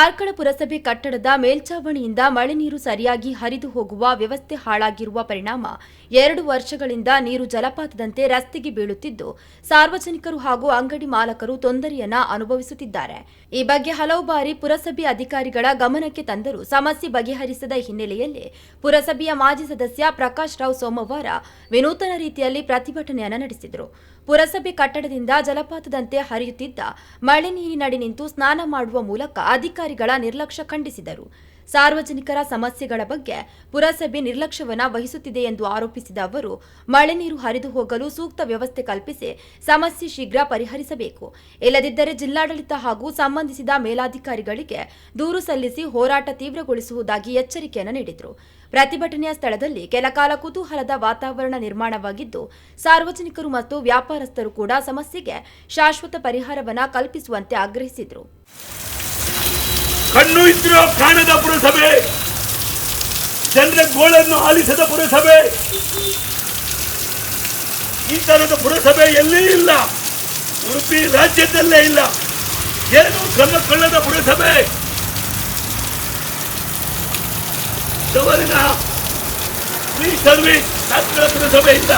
ಕಾರ್ಕಳ ಪುರಸಭೆ ಕಟ್ಟಡದ ಮೇಲ್ಛಾವಣಿಯಿಂದ ಮಳೆ ನೀರು ಸರಿಯಾಗಿ ಹರಿದು ಹೋಗುವ ವ್ಯವಸ್ಥೆ ಹಾಳಾಗಿರುವ ಪರಿಣಾಮ 2 ವರ್ಷಗಳಿಂದ ನೀರು ಜಲಪಾತದಂತೆ ರಸ್ತೆಗೆ ಬೀಳುತ್ತಿದ್ದು ಸಾರ್ವಜನಿಕರು ಹಾಗೂ ಅಂಗಡಿ ಮಾಲಕರು ತೊಂದರೆಯನ್ನ ಅನುಭವಿಸುತ್ತಿದ್ದಾರೆ. ಈ ಬಗ್ಗೆ ಹಲವು ಬಾರಿ ಪುರಸಭೆ ಅಧಿಕಾರಿಗಳ ಗಮನಕ್ಕೆ ತಂದರೂ ಸಮಸ್ಯೆ ಬಗೆಹರಿಸದ ಹಿನ್ನೆಲೆಯಲ್ಲಿ ಪುರಸಭೆಯ ಮಾಜಿ ಸದಸ್ಯ ಪ್ರಕಾಶ್ ರಾವ್ ಸೋಮವಾರ ವಿನೂತನ ರೀತಿಯಲ್ಲಿ ಪ್ರತಿಭಟನೆಯನ್ನು ನಡೆಸಿದರು. ಪುರಸಭೆ ಕಟ್ಟಡದಿಂದ ಜಲಪಾತದಂತೆ ಹರಿಯುತ್ತಿದ್ದ ಮಳೆ ನೀರಿನಡಿ ನಿಂತು ಸ್ನಾನ ಮಾಡುವ ಮೂಲಕ ಅಧಿಕಾರಿಗಳ ನಿರ್ಲಕ್ಷ್ಯ ಖಂಡಿಸಿದರು. ಸಾರ್ವಜನಿಕರ ಸಮಸ್ಯೆಗಳ ಬಗ್ಗೆ ಪುರಸಭೆ ನಿರ್ಲಕ್ಷ್ಯವನ್ನ ವಹಿಸುತ್ತಿದೆ ಎಂದು ಆರೋಪಿಸಿದ ಅವರು, ಮಳೆ ನೀರು ಹರಿದು ಹೋಗಲು ಸೂಕ್ತ ವ್ಯವಸ್ಥೆ ಕಲ್ಪಿಸಿ ಸಮಸ್ಯೆ ಶೀಘ್ರ ಪರಿಹರಿಸಬೇಕು. ಇಲ್ಲದಿದ್ದರೆ ಜಿಲ್ಲಾಡಳಿತ ಹಾಗೂ ಸಂಬಂಧಿಸಿದ ಮೇಲಾಧಿಕಾರಿಗಳಿಗೆ ದೂರು ಸಲ್ಲಿಸಿ ಹೋರಾಟ ತೀವ್ರಗೊಳಿಸುವುದಾಗಿ ಎಚ್ಚರಿಕೆಯನ್ನು ನೀಡಿದರು. ಪ್ರತಿಭಟನೆಯ ಸ್ಥಳದಲ್ಲಿ ಕೆಲಕಾಲ ಕುತೂಹಲದ ವಾತಾವರಣ ನಿರ್ಮಾಣವಾಗಿದ್ದು, ಸಾರ್ವಜನಿಕರು ಮತ್ತು ವ್ಯಾಪಾರಸ್ಥರು ಕೂಡ ಸಮಸ್ಯೆಗೆ ಶಾಶ್ವತ ಪರಿಹಾರವನ್ನು ಕಲ್ಪಿಸುವಂತೆ ಆಗ್ರಹಿಸಿದರು. ಕಣ್ಣು ಇದ್ರೂ ಕಾಣದ ಪುರಸಭೆ, ಜನರ ಗೋಳನ್ನು ಆಲಿಸದ ಪುರಸಭೆ, ಈ ತರದ ಪುರಸಭೆ ಎಲ್ಲಿ ಇಲ್ಲ, ಉಡುಪಿ ರಾಜ್ಯದಲ್ಲೇ ಇಲ್ಲ. ಏನು ಕ್ರಮಗೊಳ್ಳದ ಪುರಸಭೆ, ಫ್ರೀ ಸರ್ವಿಸ್ ಕಾರ್ಕಳ ಪುರಸಭೆಯಿಂದ,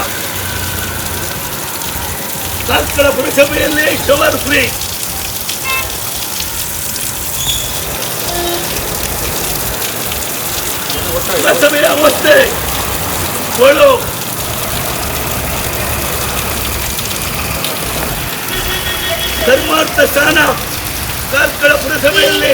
ಕಾರ್ಕಳ ಪುರಸಭೆಯಲ್ಲಿ ಶವರ್ ಫ್ರೀ. ಪುರಸಭೆಯ ಅವಸ್ಥೆ ಗೋಳು, ಧರ್ಮಾರ್ಥ ಸ್ಥಾನ ಕಾರ್ಕಳ ಪುರಸಭೆಯಲ್ಲಿ